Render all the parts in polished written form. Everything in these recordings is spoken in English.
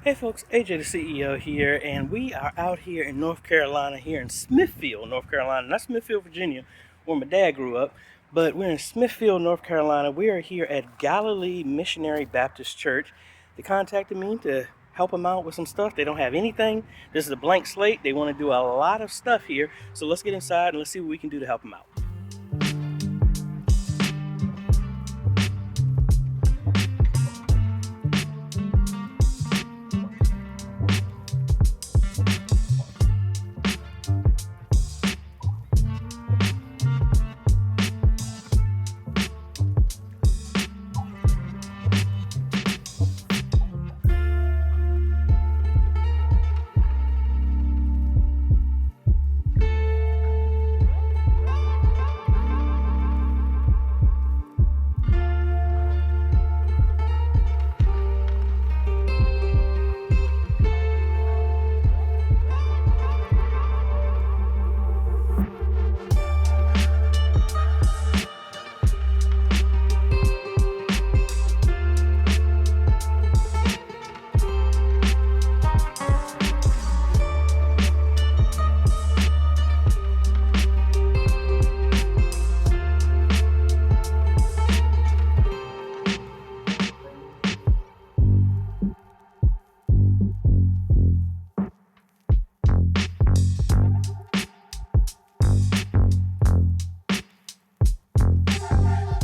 Hey folks, AJ the CEO here, and we are out here in North Carolina, here in Smithfield, North Carolina, not Smithfield, Virginia, where my dad grew up, but we're in Smithfield, North Carolina. We are here at Galilee Missionary Baptist Church. They contacted me to help them out with some stuff. They don't have anything. This is a blank slate. They want to do a lot of stuff here, so let's get inside and let's see what we can do to help them out.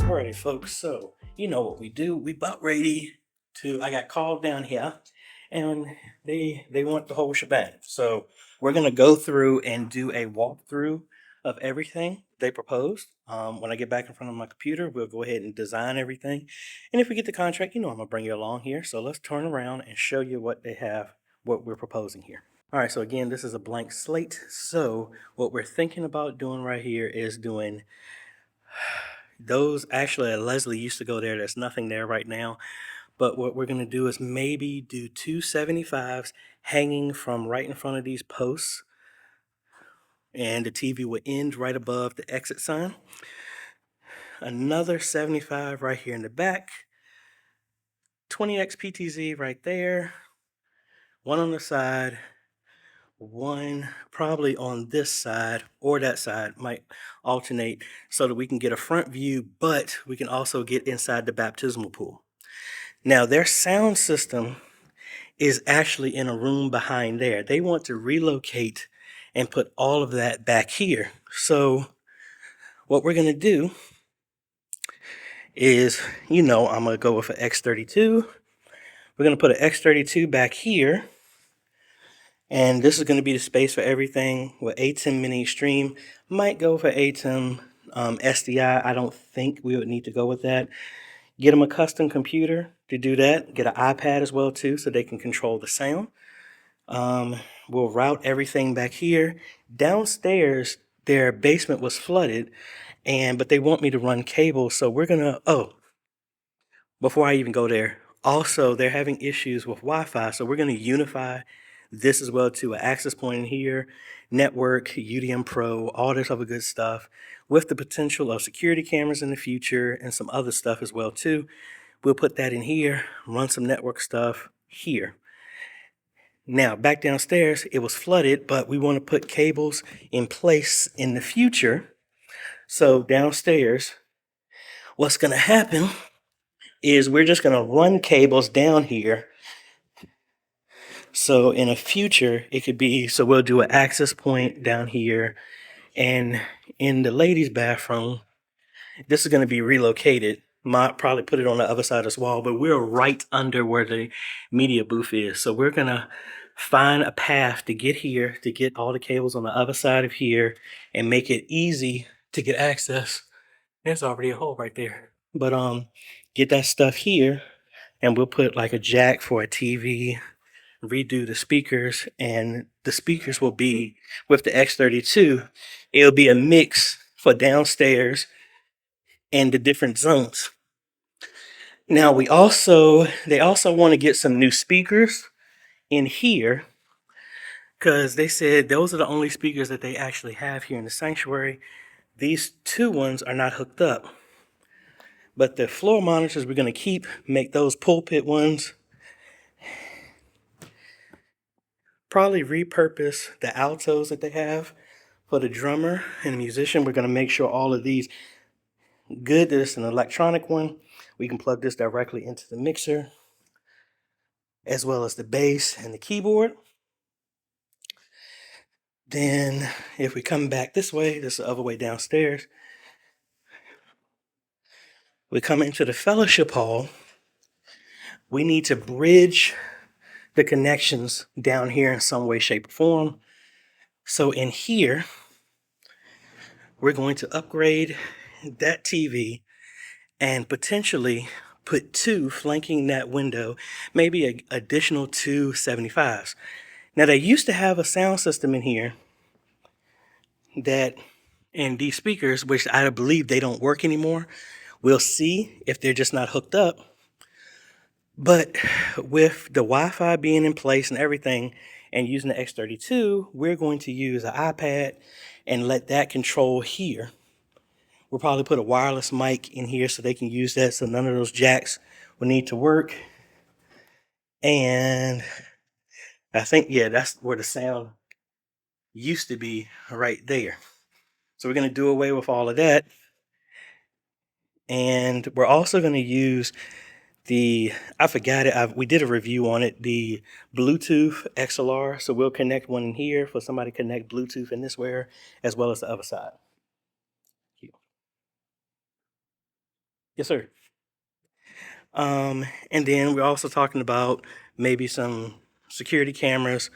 Alrighty, folks. So you know what we do. We about ready to. I got called down here, and they want the whole shebang. So we're gonna go through and do a walkthrough of everything they proposed. When I get back in front of my computer, we'll go ahead and design everything. And if we get the contract, I'm gonna bring you along here. So let's turn around and show you what they have, what we're proposing here. All right. So again, this is a blank slate. So what we're thinking about doing right here is doing those. Actually, Leslie used to go there. There's nothing there right now. But what we're going to do is maybe do two 75s hanging from right in front of these posts. And the TV will end right above the exit sign. Another 75 right here in the back. 20x PTZ right there. One on the side. One probably on this side or that side, might alternate, so that we can get a front view, but we can also get inside the baptismal pool. Now, their sound system is actually in a room behind there. They want to relocate and put all of that back here. So what we're going to do is, I'm going to go with an X32. We're going to put an X32 back here. And this is going to be the space for everything with ATEM Mini Extreme. Might go for ATEM SDI. I don't think we would need to go with that. Get them a custom computer to do that. Get an iPad as well too, so they can control the sound. We'll route everything back here. Downstairs, their basement was flooded, but they want me to run cables, so we're gonna. Oh, before I even go there, also they're having issues with Wi-Fi, so we're gonna unify this as well to an access point in here, network, UDM Pro, all this other good stuff, with the potential of security cameras in the future and some other stuff as well too. We'll put that in here, run some network stuff here. Now, back downstairs, it was flooded, but we want to put cables in place in the future. So downstairs, what's going to happen is we're just going to run cables down here. So in the future, it could be, so we'll do an access point down here. And in the ladies' bathroom, this is going to be relocated. Might probably put it on the other side of this wall, but we're right under where the media booth is. So we're going to find a path to get here, to get all the cables on the other side of here and make it easy to get access. There's already a hole right there. But get that stuff here, and we'll put like a jack for a TV, redo the speakers, and the speakers will be with the X32. It'll be a mix for downstairs and the different zones. Now they also want to get some new speakers in here, because they said those are the only speakers that they actually have here in the sanctuary. These two ones are not hooked up, but the floor monitors we're going to make those pulpit ones. probably repurpose the altos that they have for the drummer and the musician. We're going to make sure all of these good. There's an electronic one. We can plug this directly into the mixer, as well as the bass and the keyboard. Then if we come back this way, this is the other way downstairs, we come into the fellowship hall. We need to bridge the connections down here in some way, shape, or form. So in here, we're going to upgrade that TV and potentially put two flanking that window, maybe an additional two 75s. Now, they used to have a sound system in here that, and these speakers, which I believe they don't work anymore. We'll see if they're just not hooked up. But with the Wi-Fi being in place and everything, and using the X32, we're going to use an iPad and let that control here. We'll probably put a wireless mic in here so they can use that, so none of those jacks will need to work. And I think, yeah, that's where the sound used to be, right there. So we're going to do away with all of that. And we're also going to use I forgot it, we did a review on it, the Bluetooth XLR. So we'll connect one in here for somebody to connect Bluetooth in this wear, as well as the other side. Yes, sir. And then we're also talking about maybe some security cameras,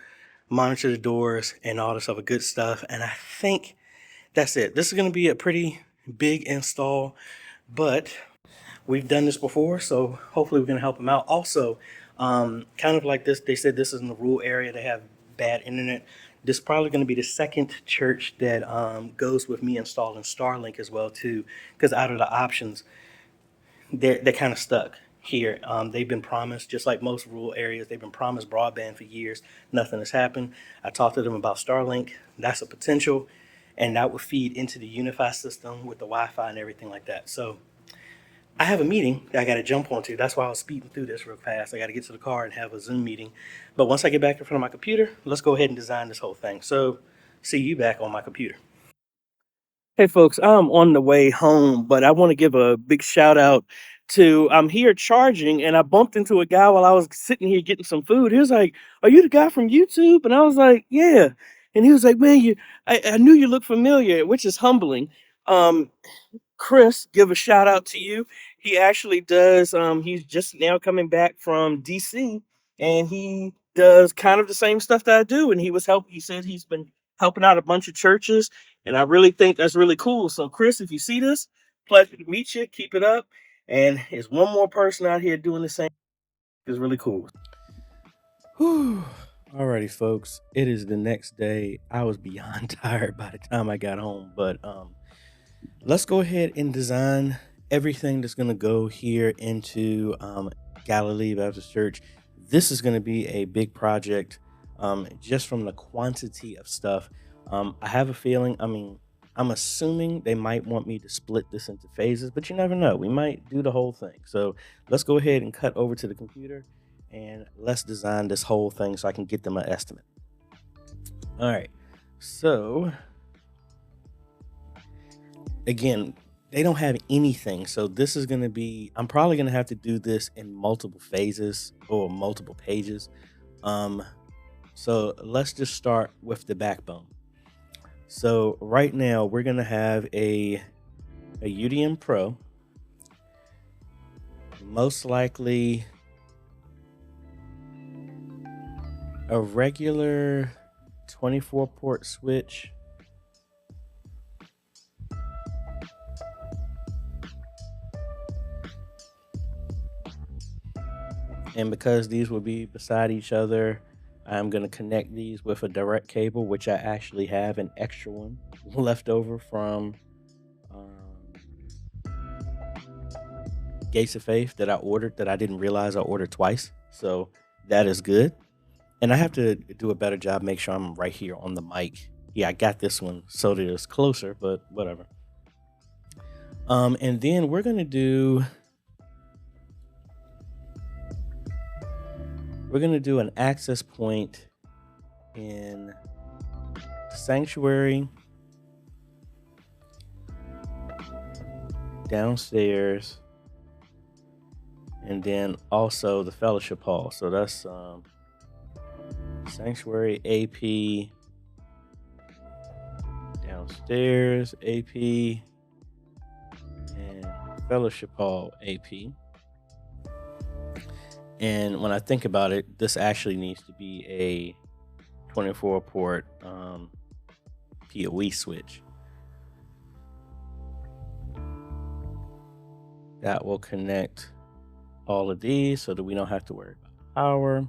monitor the doors, and all this other good stuff. And I think that's it. This is going to be a pretty big install, but we've done this before, so hopefully we can help them out. Also, kind of like this, they said this is in the rural area. They have bad internet. This is probably going to be the second church that goes with me installing Starlink as well too, because out of the options, they're kind of stuck here. They've been promised, just like most rural areas, they've been promised broadband for years. Nothing has happened. I talked to them about Starlink. That's a potential, and that would feed into the Unify system with the Wi-Fi and everything like that. So I have a meeting that I got to jump onto. That's why I was speeding through this real fast. I got to get to the car and have a Zoom meeting. But once I get back in front of my computer, let's go ahead and design this whole thing. So see you back on my computer. Hey folks, I'm on the way home, but I want to give a big shout out to I'm here charging, and I bumped into a guy while I was sitting here getting some food. He was like, "Are you the guy from YouTube?" And I was like, "Yeah." And he was like, "Man, I knew you looked familiar," which is humbling. Um, Chris, give a shout out to you. He actually does. He's just now coming back from DC, and he does kind of the same stuff that I do. And He said he's been helping out a bunch of churches, and I really think that's really cool. So, Chris, if you see this, pleasure to meet you. Keep it up. And there's one more person out here doing the same. It's really cool. Whew. Alrighty, folks. It is the next day. I was beyond tired by the time I got home, but let's go ahead and design everything that's going to go here into Galilee Baptist Church. This is going to be a big project, just from the quantity of stuff. I have a feeling, I'm assuming they might want me to split this into phases, but you never know. We might do the whole thing. So let's go ahead and cut over to the computer and let's design this whole thing so I can get them an estimate. All right. So again, they don't have anything. So this is going to be, I'm probably going to have to do this in multiple phases or multiple pages. So let's just start with the backbone. So right now we're going to have a UDM Pro, most likely a regular 24 port switch, and because these will be beside each other, I'm going to connect these with a direct cable, which I actually have an extra one left over from Gates of Faith that I ordered, that I didn't realize I ordered twice. So that is good. And I have to do a better job, make sure I'm right here on the mic. Yeah, I got this one so that it's closer, but whatever. And then we're going to do an access point in sanctuary, downstairs, and then also the fellowship hall. So that's sanctuary AP, downstairs AP, and fellowship hall AP. And when I think about it, this actually needs to be a 24 port PoE switch that will connect all of these so that we don't have to worry about power.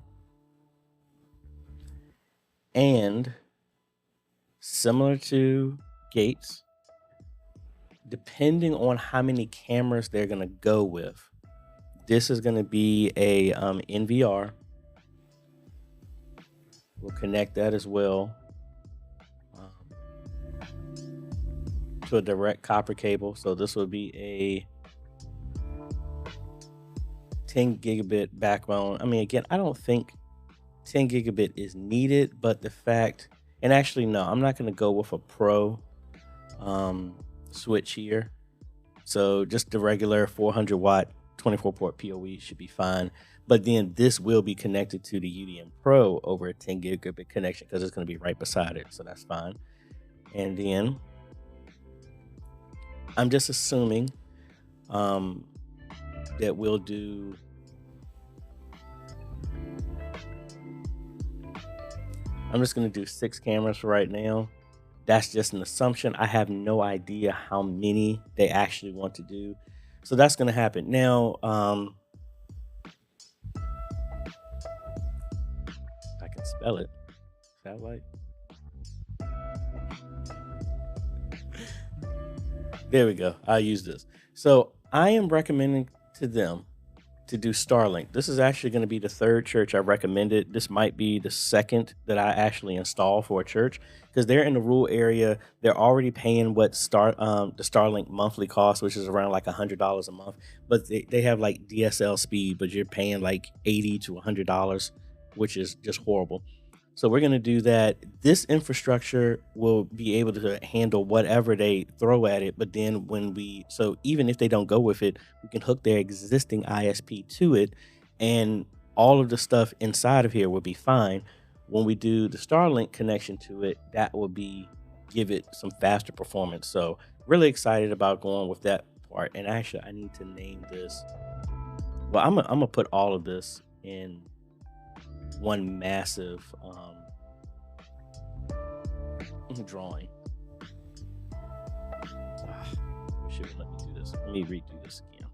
And similar to gates, depending on how many cameras they're going to go with, this is going to be a NVR. We'll connect that as well to a direct copper cable. So this will be a 10 gigabit backbone. I mean, again, I don't think 10 gigabit is needed, but the fact, and actually, no, I'm not going to go with a pro switch here. So just the regular 400 watt 24 port PoE should be fine. But then this will be connected to the UDM Pro over a 10 gigabit connection because it's going to be right beside it. So that's fine. And then I'm just assuming that we'll do I'm just going to do 6 cameras for right now. That's just an assumption. I have no idea how many they actually want to do. So that's going to happen. Now, if I can spell it. Satellite. There we go. I'll use this. So I am recommending to them to do Starlink. This is actually going to be the 3rd church I recommended. This might be the 2nd that I actually install for a church because they're in the rural area. They're already paying what the Starlink monthly cost, which is around like $100 a month. But they have like DSL speed, but you're paying like $80 to $100, which is just horrible. So we're going to do that. This infrastructure will be able to handle whatever they throw at it. But then so even if they don't go with it, we can hook their existing ISP to it and all of the stuff inside of here will be fine. When we do the Starlink connection to it, that will give it some faster performance. So really excited about going with that part. And actually I need to name this. Well, I'm gonna put all of this in one massive drawing. Should let me do this. Let me redo this again.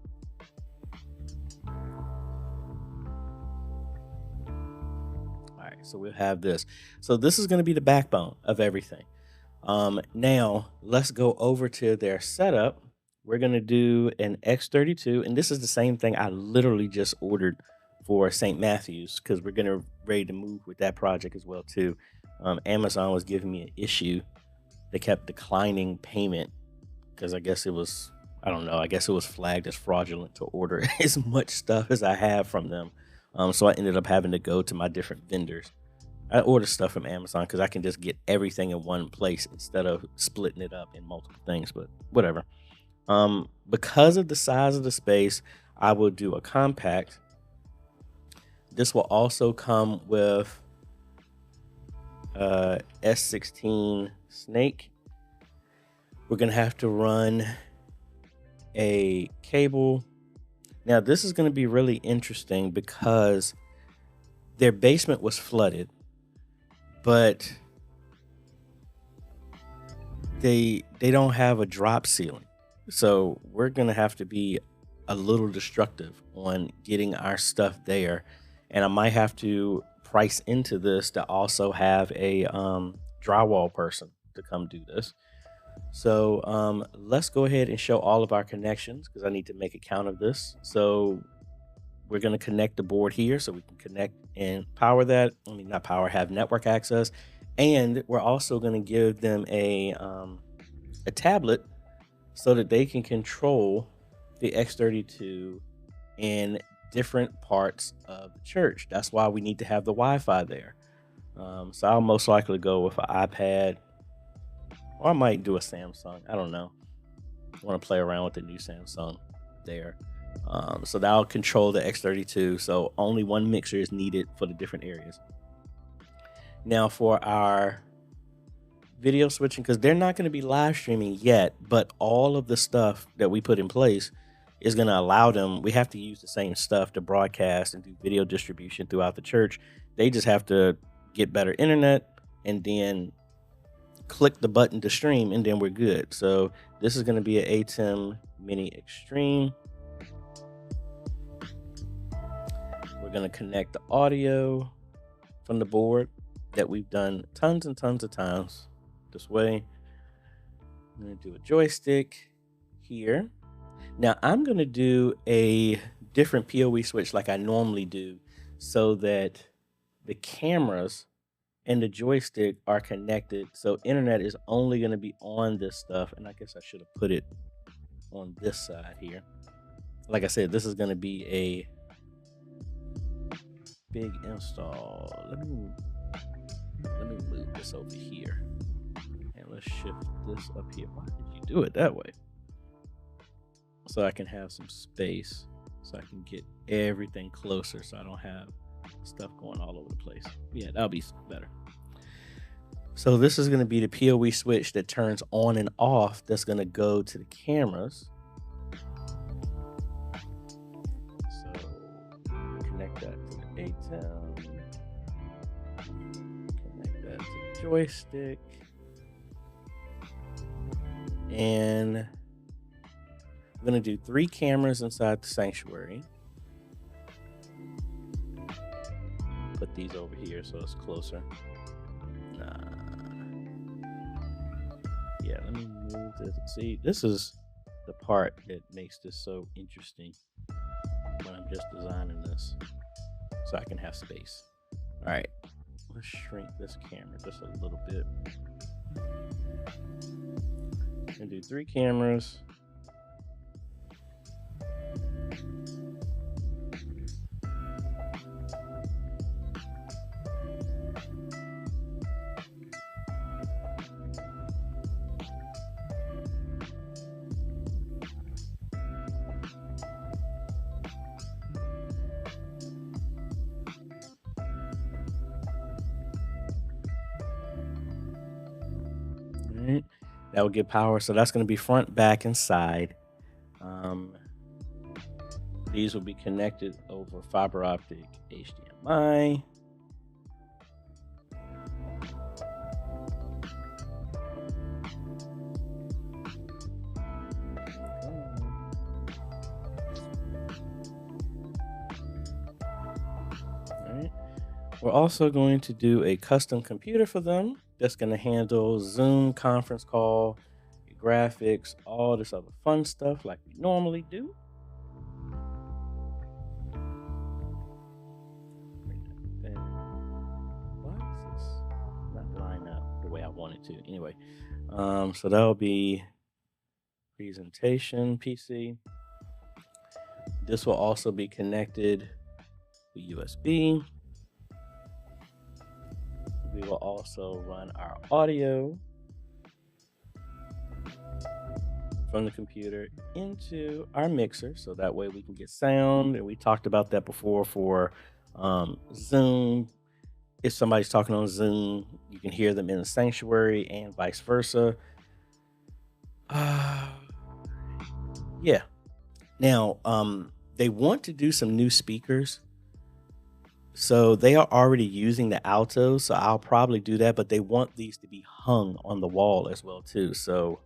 All right, so we'll have this. So this is going to be the backbone of everything. Now let's go over to their setup. We're going to do an X32, and this is the same thing I literally just ordered for St. Matthew's because we're going to ready to move with that project as well too. Amazon was giving me an issue. They kept declining payment because I guess it was flagged as fraudulent to order as much stuff as I have from them. So I ended up having to go to my different vendors. I order stuff from Amazon because I can just get everything in one place instead of splitting it up in multiple things, but whatever. Because of the size of the space, I will do a compact. This will also come with S16 snake. We're going to have to run a cable. Now, this is going to be really interesting because their basement was flooded, but they don't have a drop ceiling. So we're going to have to be a little destructive on getting our stuff there. And I might have to price into this to also have a drywall person to come do this. So let's go ahead and show all of our connections because I need to make a count of this. So we're going to connect the board here so we can connect and power that. I mean, not power, have network access. And we're also going to give them a tablet so that they can control the X32 in different parts of the church. That's why we need to have the Wi-Fi there. So I'll most likely go with an iPad, or I might do a Samsung. I don't know. I want to play around with the new Samsung there. So that'll control the X32. So only one mixer is needed for the different areas. Now for our video switching, because they're not going to be live streaming yet, but all of the stuff that we put in place is going to allow them. We have to use the same stuff to broadcast and do video distribution throughout the church. They just have to get better internet and then click the button to stream, and then we're good. So this is going to be an ATEM Mini Extreme. We're going to connect the audio from the board that we've done tons and tons of times this way. I'm going to do a joystick here. Now I'm going to do a different PoE switch like I normally do, so that the cameras and the joystick are connected. So internet is only going to be on this stuff. And I guess I should have put it on this side here. Like I said, this is going to be a big install. Let me move this over here. And let's shift this up here. Why did you do it that way? So I can have some space, so I can get everything closer, so I don't have stuff going all over the place. Yeah, that'll be better. So this is going to be the PoE switch that turns on and off. That's going to go to the cameras. So connect that to the ATEM. Connect that to the joystick. And I'm going to do 3 cameras inside the sanctuary. Put these over here so it's closer. Yeah, let me move this. See, this is the part that makes this so interesting when I'm just designing this, so I can have space. All right, let's shrink this camera just a little bit. And do 3 cameras. That will get power. So that's going to be front, back, and side. These will be connected over fiber optic HDMI. We're also going to do a custom computer for them that's going to handle Zoom conference call, graphics, all this other fun stuff like we normally do. Why is this not line up the way I want it to? Anyway, so that'll be presentation PC. This will also be connected with USB. We will also run our audio from the computer into our mixer, so that way we can get sound. And we talked about that before for Zoom. If somebody's talking on Zoom, you can hear them in the sanctuary and vice versa. Yeah. Now, they want to do some new speakers. So they are already using the altos, so I'll probably do that, but they want these to be hung on the wall as well too. So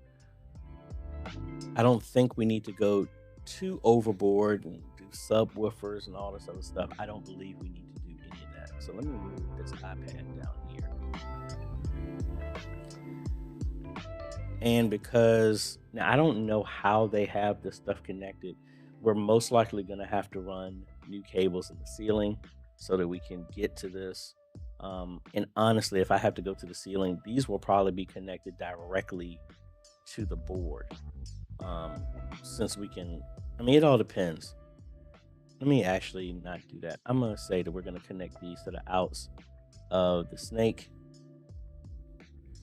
I don't think we need to go too overboard and do subwoofers and all this other stuff. I don't believe we need to do any of that. So let me move this iPad down here. And because now I don't know how they have this stuff connected, we're most likely going to have to run new cables in the ceiling so that we can get to this. And honestly, if I have to go to the ceiling, these will probably be connected directly to the board. Since we can, I mean, it all depends. Let me actually not do that. I'm going to say that we're going to connect these to the outs of the snake,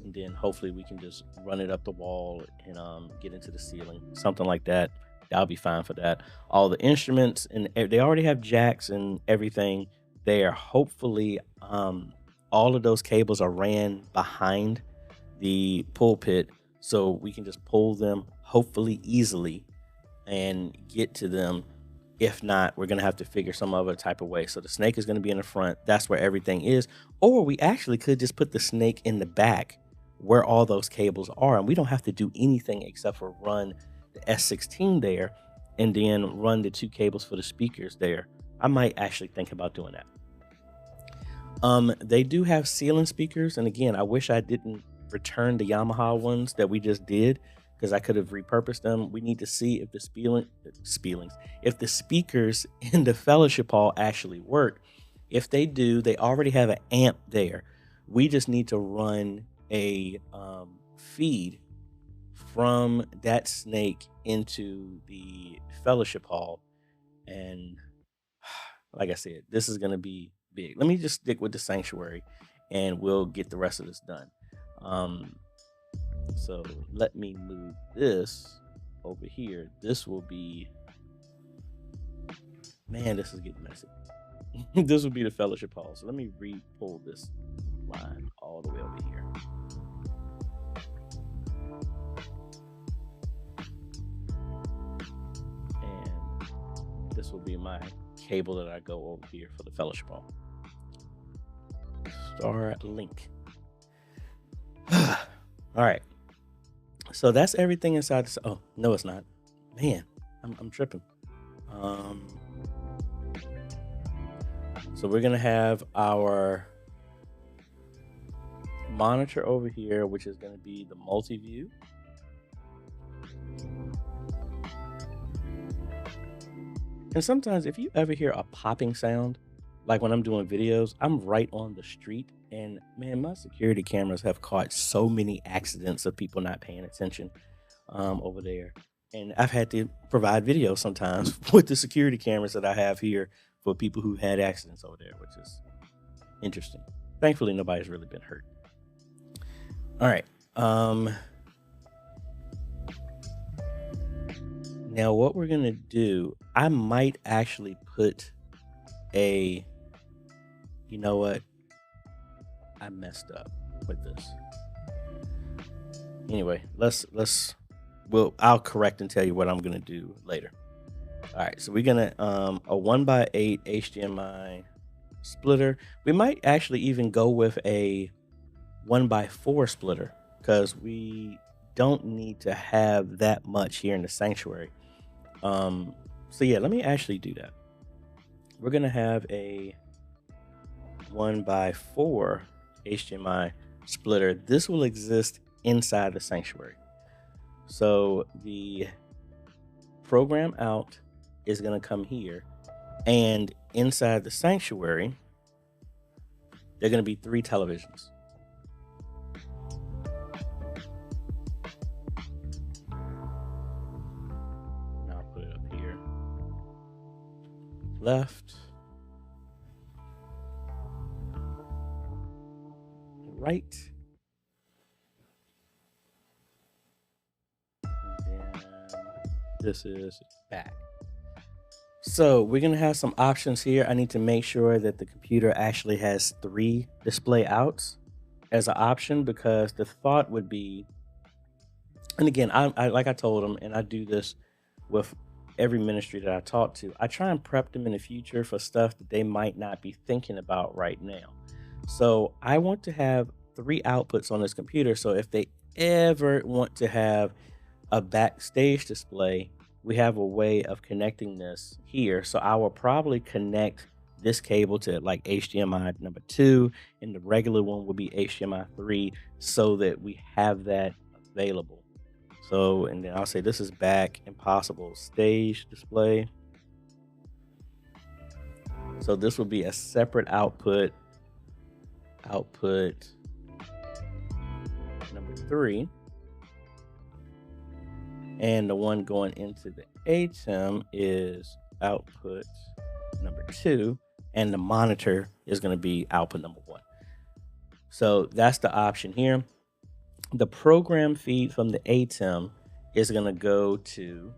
and then hopefully we can just run it up the wall and get into the ceiling, something like that. That'll be fine for that. All the instruments, and they already have jacks and everything there. Hopefully all of those cables are ran behind the pulpit, so we can just pull them hopefully easily and get to them. If not, we're going to have to figure some other type of way. So the snake is going to be in the front. That's where everything is. Or we actually could just put the snake in the back where all those cables are. And we don't have to do anything except for run the S16 there and then run the 2 cables for the speakers there. I might actually think about doing that. They do have ceiling speakers. And again, I wish I didn't return the Yamaha ones that we just did, because I could have repurposed them. We need to see if the if the speakers in the fellowship hall actually work. If they do, they already have an amp there. We just need to run a feed from that snake into the fellowship hall. And like I said, this is going to be big. Let me just stick with the sanctuary and we'll get the rest of this done. So let me move this over here. This will be, man, this is getting messy. This will be the fellowship hall. So let me re-pull this line all the way over here. And this will be my cable that I go over here for the fellowship hall. Starlink. All right. So that's everything inside this. Oh, no, it's not. Man, I'm tripping. So we're going to have our monitor over here, which is going to be the multi-view. And sometimes if you ever hear a popping sound, like when I'm doing videos, I'm right on the street, and man, my security cameras have caught so many accidents of people not paying attention over there. And I've had to provide videos sometimes with the security cameras that I have here for people who had accidents over there, which is interesting. Thankfully, nobody's really been hurt. All right. Now what we're going to do, I might actually put a, you know what? I messed up with this. Anyway, I'll correct and tell you what I'm going to do later. All right, so we're going to, a 1x8 HDMI splitter. We might actually even go with a 1x4 splitter, because we don't need to have that much here in the sanctuary. So yeah, let me actually do that. We're going to have a 1x4 HDMI splitter. This will exist inside the sanctuary. So the program out is going to come here, and inside the sanctuary, there are going to be 3 televisions. And I'll put it up here. Left. Right. And then this is back. So we're going to have some options here. I need to make sure that the computer actually has 3 display outs as an option, because the thought would be, and again, I like I told them, and I do this with every ministry that I talk to, I try and prep them in the future for stuff that they might not be thinking about right now. So I want to have 3 outputs on this computer. So if they ever want to have a backstage display, we have a way of connecting this here. So I will probably connect this cable to like HDMI number 2, and the regular one will be HDMI 3, so that we have that available. So, and then I'll say this is back impossible stage display. So this will be a separate output number 3. And the one going into the ATEM is output number 2, and the monitor is going to be output number 1. So that's the option here. The program feed from the ATEM is going to go to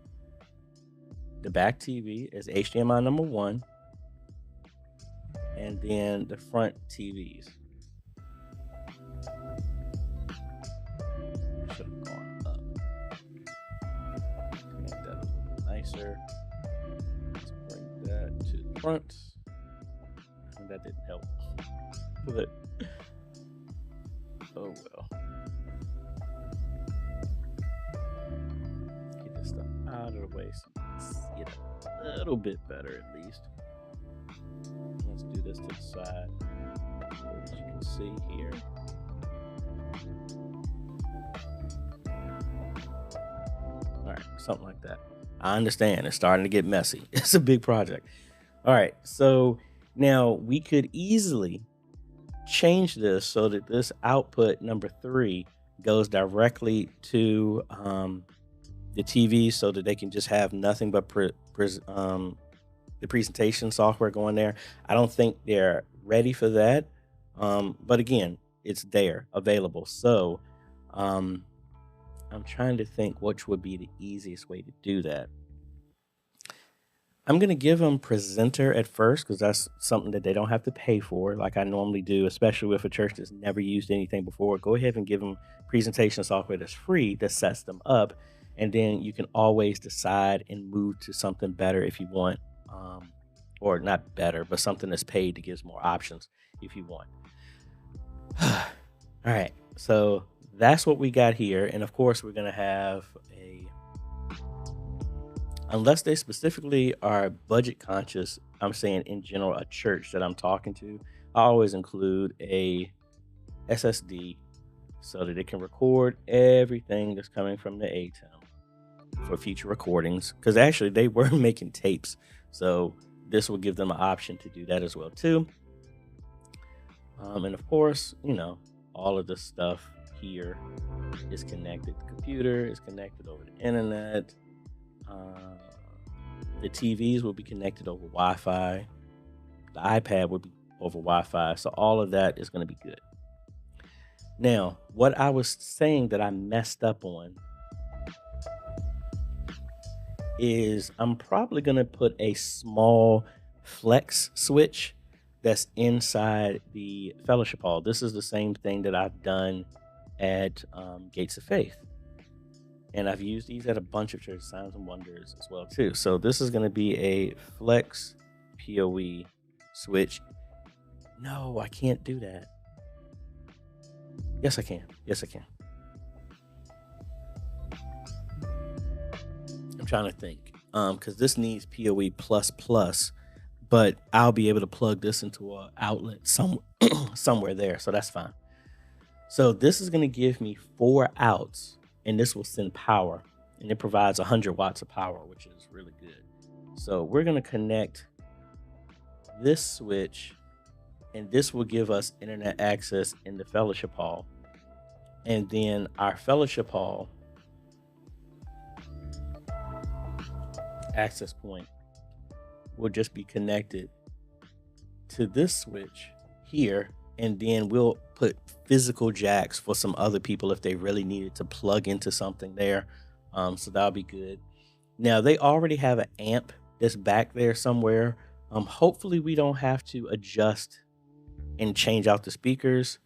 the back TV as HDMI number 1, and then the front TVs. Should have gone up. Make that a little nicer. Let's bring that to the front. And that didn't help. But oh well. Get this stuff out of the way so you can see it a little bit better at least. Let's do this to the side so that you can see here. All right, something like that. I understand it's starting to get messy. It's a big project. All right, so now we could easily change this so that this output number 3 goes directly to the TV so that they can just have nothing but the presentation software going there. I don't think they're ready for that. But again, it's there available. So I'm trying to think which would be the easiest way to do that. I'm going to give them presenter at first because that's something that they don't have to pay for like I normally do, especially with a church that's never used anything before. Go ahead and give them presentation software that's free that sets them up. And then you can always decide and move to something better if you want, or not better, but something that's paid that gives more options if you want. All right, so that's what we got here. And of course, we're going to have unless they specifically are budget conscious, I'm saying in general, a church that I'm talking to, I always include a SSD so that it can record everything that's coming from the ATEM for future recordings. Because actually they were making tapes. So this will give them an option to do that as well too. And of course, all of this stuff here is connected. The computer is connected over the internet. The TVs will be connected over Wi-Fi. The iPad will be over Wi-Fi. So all of that is going to be good. Now, what I was saying that I messed up on is I'm probably going to put a small flex switch that's inside the fellowship hall. This is the same thing that I've done at Gates of Faith. And I've used these at a bunch of church Signs and Wonders as well too. So this is going to be a flex PoE switch. No, I can't do that. Yes, I can. Yes, I can. I'm trying to think. Because this needs PoE++, but I'll be able to plug this into an outlet somewhere there. So that's fine. So this is going to give me 4 outs. And this will send power, and it provides 100 watts of power, which is really good. So we're going to connect this switch, and this will give us internet access in the fellowship hall. And then our fellowship hall access point will just be connected to this switch here. And then we'll put physical jacks for some other people if they really needed to plug into something there. So that'll be good. Now, they already have an amp that's back there somewhere. Hopefully we don't have to adjust and change out the speakers.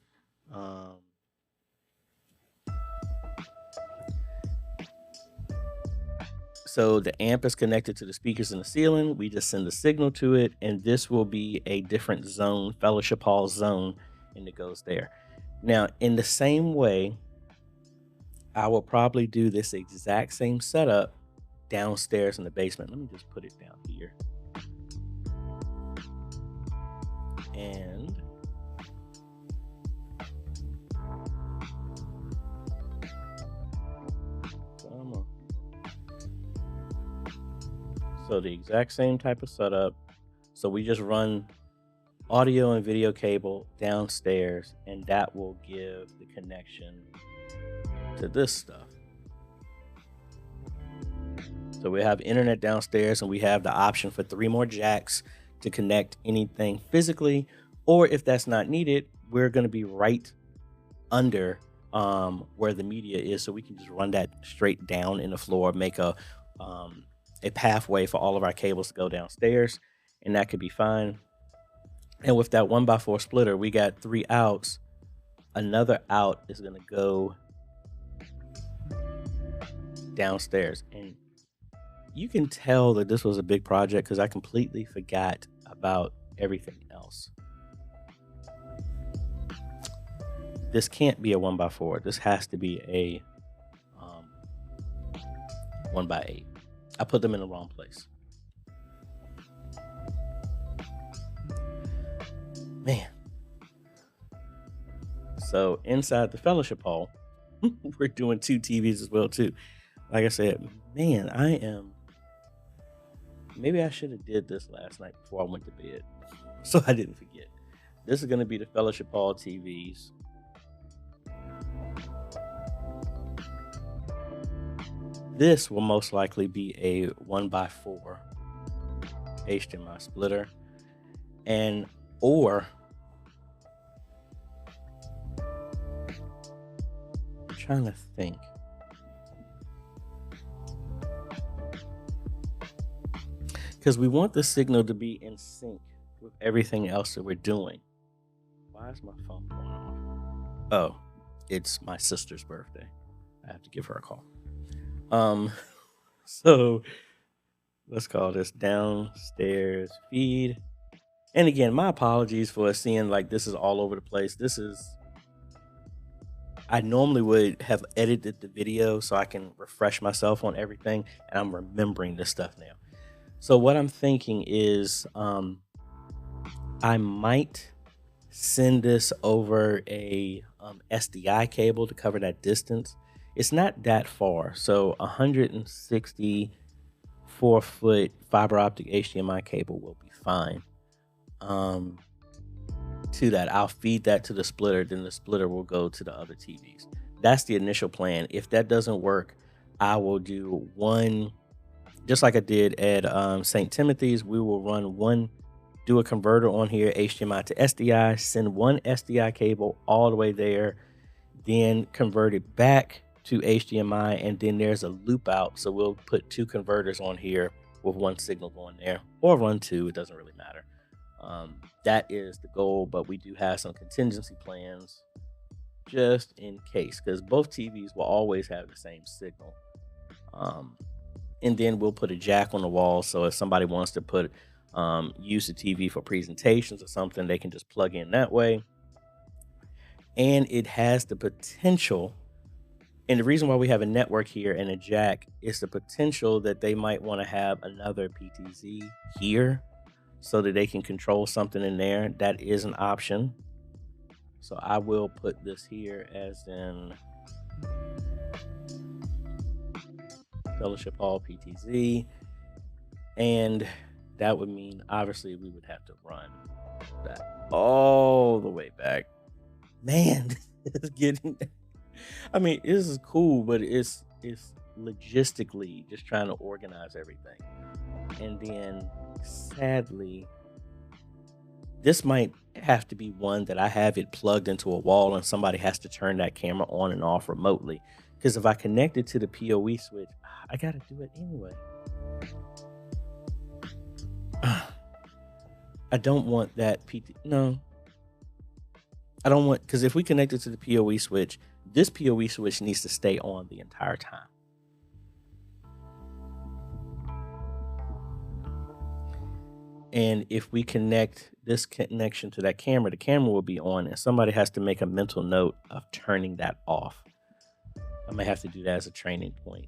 So the amp is connected to the speakers in the ceiling. We just send the signal to it, and this will be a different zone, fellowship hall zone, and it goes there. Now, in the same way, I will probably do this exact same setup downstairs in the basement. Let me just put it down here. And so the exact same type of setup. So we just run audio and video cable downstairs, and that will give the connection to this stuff. So we have internet downstairs, and we have the option for 3 more jacks to connect anything physically, or if that's not needed, we're going to be right under where the media is, so we can just run that straight down in the floor, make a pathway for all of our cables to go downstairs, and that could be fine. And with that 1x4 splitter, we got 3 outs. Another out is going to go downstairs, and you can tell that this was a big project because I completely forgot about everything else. This can't be a 1x4. This has to be a 1x8. I put them in the wrong place. Man. So inside the fellowship hall, we're doing 2 TVs as well too. Like I said, man, maybe I should have did this last night before I went to bed, so I didn't forget. This is going to be the fellowship hall TVs. This will most likely be a 1x4 HDMI splitter, or I'm trying to think. Because we want the signal to be in sync with everything else that we're doing. Why is my phone going off? Oh, it's my sister's birthday. I have to give her a call. So let's call this downstairs feed. And again, my apologies for seeing like this is all over the place. I normally would have edited the video so I can refresh myself on everything, and I'm remembering this stuff now. So what I'm thinking is I might send this over a SDI cable to cover that distance. It's not that far. So 164-foot fiber optic HDMI cable will be fine. To that, I'll feed that to the splitter, then the splitter will go to the other TVs. That's the initial plan. If that doesn't work, I will do one, just like I did at St. Timothy's. We will do a converter on here, HDMI to SDI, send one SDI cable all the way there, then convert it back to HDMI, and then there's a loop out. So we'll put 2 converters on here with 1 signal going there, or run 2, it doesn't really matter. That is the goal, but we do have some contingency plans just in case, because both TVs will always have the same signal. And then we'll put a jack on the wall, so if somebody wants to use the TV for presentations or something, they can just plug in that way. And it has the potential, and the reason why we have a network here and a jack is the potential that they might want to have another PTZ here so that they can control something in there. That is an option. So I will put this here as in Fellowship Hall PTZ. And that would mean obviously we would have to run that all the way back. Man, it's getting, I mean, this is cool, but it's logistically just trying to organize everything. And then sadly, this might have to be one that I have it plugged into a wall and somebody has to turn that camera on and off remotely. Because if I connect it to the PoE switch, I got to do it anyway. I don't want that no. I don't want, because if we connect it to the PoE switch, this PoE switch needs to stay on the entire time. And if we connect this connection to that camera, the camera will be on, and somebody has to make a mental note of turning that off. I may have to do that as a training point.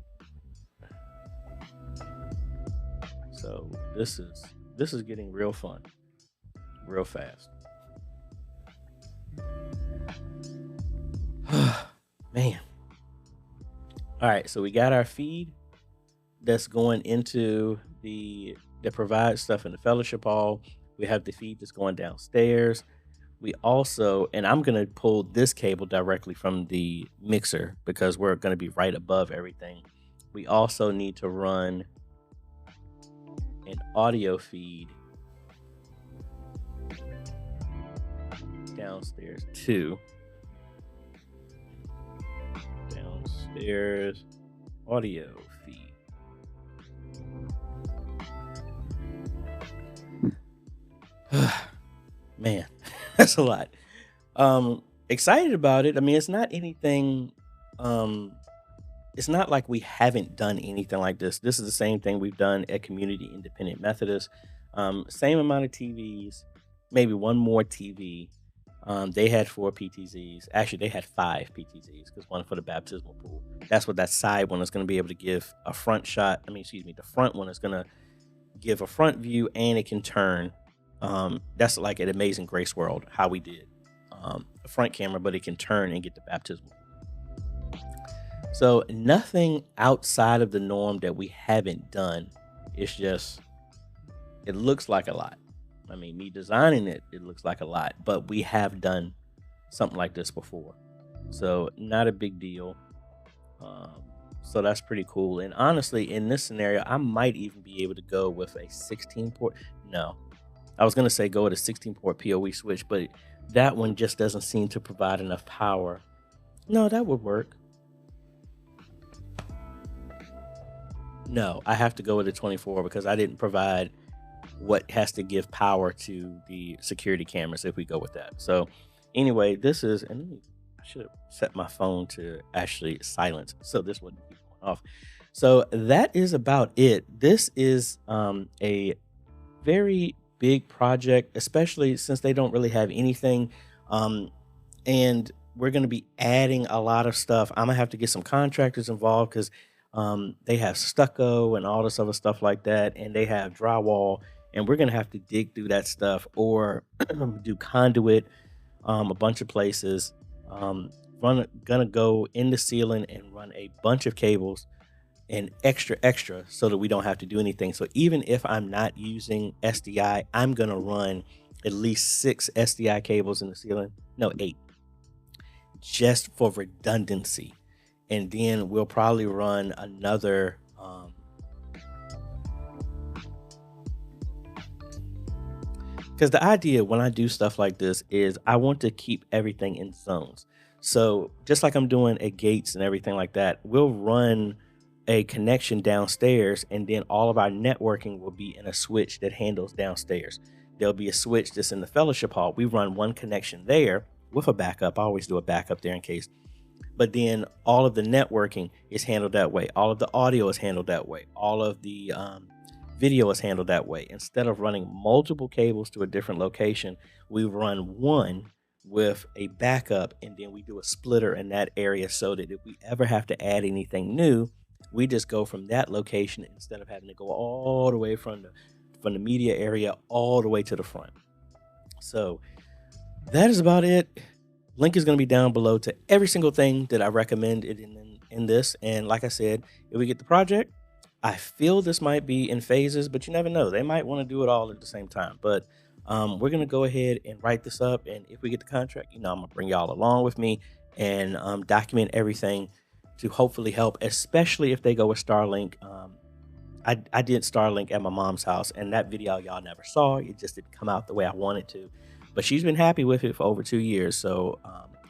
So this is getting real fun, real fast. Man. All right, so we got our feed that's going into that provides stuff in the fellowship hall. We have the feed that's going downstairs. We also, and I'm going to pull this cable directly from the mixer because we're going to be right above everything. We also need to run an audio feed downstairs too. Downstairs audio feed. Man, that's a lot. Excited about it. I mean, it's not anything. It's not like we haven't done anything like this. This is the same thing we've done at Community Independent Methodist. Same amount of TVs, maybe one more TV. They had 4 PTZs. Actually, they had 5 PTZs because one for the baptismal pool. That's what that side one is going to be able to give a front shot. The front one is going to give a front view and it can turn. That's like at Amazing Grace World, how we did a front camera, but it can turn and get the baptismal. So nothing outside of the norm that we haven't done. It's just, it looks like a lot. I mean, me designing it, it looks like a lot, but we have done something like this before. So not a big deal. So that's pretty cool. And honestly, in this scenario, I might even be able to go with a 16 port. No, I was going to say go with a 16 port PoE switch, but that one just doesn't seem to provide enough power. No, that would work. No, I have to go with a 24 because I didn't provide what has to give power to the security cameras if we go with that. So anyway, this is, and I should have set my phone to actually silence so this wouldn't keep going off. So that is about it. This is a very big project, especially since they don't really have anything. And we're going to be adding a lot of stuff. I'm going to have to get some contractors involved because they have stucco and all this other stuff like that. And they have drywall. And we're going to have to dig through that stuff or do conduit a bunch of places. Gonna go in the ceiling and run a bunch of cables and extra so that we don't have to do anything. So even if I'm not using SDI, I'm going to run at least 6 SDI cables in the ceiling. No, 8. Just for redundancy. And then we'll probably run another because the idea when I do stuff like this is I want to keep everything in zones. So just like I'm doing at gates and everything like that, we'll run a connection downstairs and then all of our networking will be in a switch that handles downstairs. There'll be a switch that's in the fellowship hall. We run one connection there with a backup. I always do a backup there in case. But then all of the networking is handled that way. All of the audio is handled that way. All of the video is handled that way. Instead of running multiple cables to a different location, we run one with a backup and then we do a splitter in that area so that if we ever have to add anything new, we just go from that location instead of having to go all the way from the media area all the way to the front. So that is about it. Link is going to be down below to every single thing that I recommended in this. And like I said, if we get the project, I feel this might be in phases, but you never know. They might want to do it all at the same time. But we're going to go ahead and write this up. And if we get the contract, I'm going to bring y'all along with me and document everything to hopefully help, especially if they go with Starlink. I did Starlink at my mom's house, and that video y'all never saw. It just didn't come out the way I wanted to. But she's been happy with it for over 2 years. So,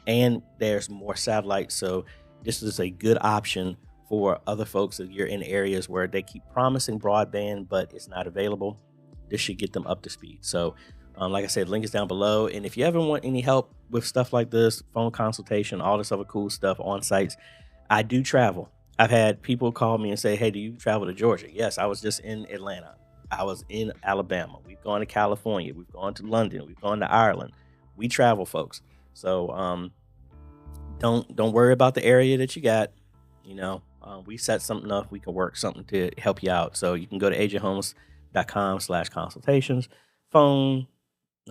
and there's more satellites. So this is a good option for other folks if you're in areas where they keep promising broadband, but it's not available. This should get them up to speed. So, like I said, link is down below. And if you ever want any help with stuff like this, phone consultation, all this other cool stuff on sites, I do travel. I've had people call me and say, hey, do you travel to Georgia? Yes, I was just in Atlanta. I was in Alabama. We've gone to California. We've gone to London. We've gone to Ireland. We travel, folks. So don't worry about the area that you got. We set something up. We can work something to help you out. So you can go to ajhomes.com/consultations. Phone.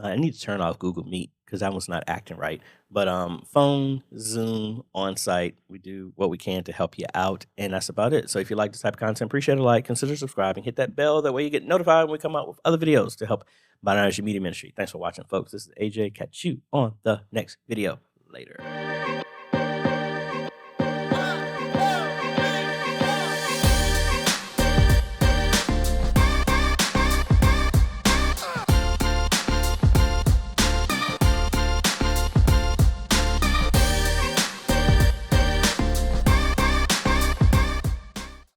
I need to turn off Google Meet because that one's not acting right. But phone, Zoom, on-site, we do what we can to help you out. And that's about it. So if you like this type of content, appreciate a like, consider subscribing, hit that bell. That way you get notified when we come out with other videos to help modernize your media ministry. Thanks for watching, folks. This is AJ. Catch you on the next video. Later.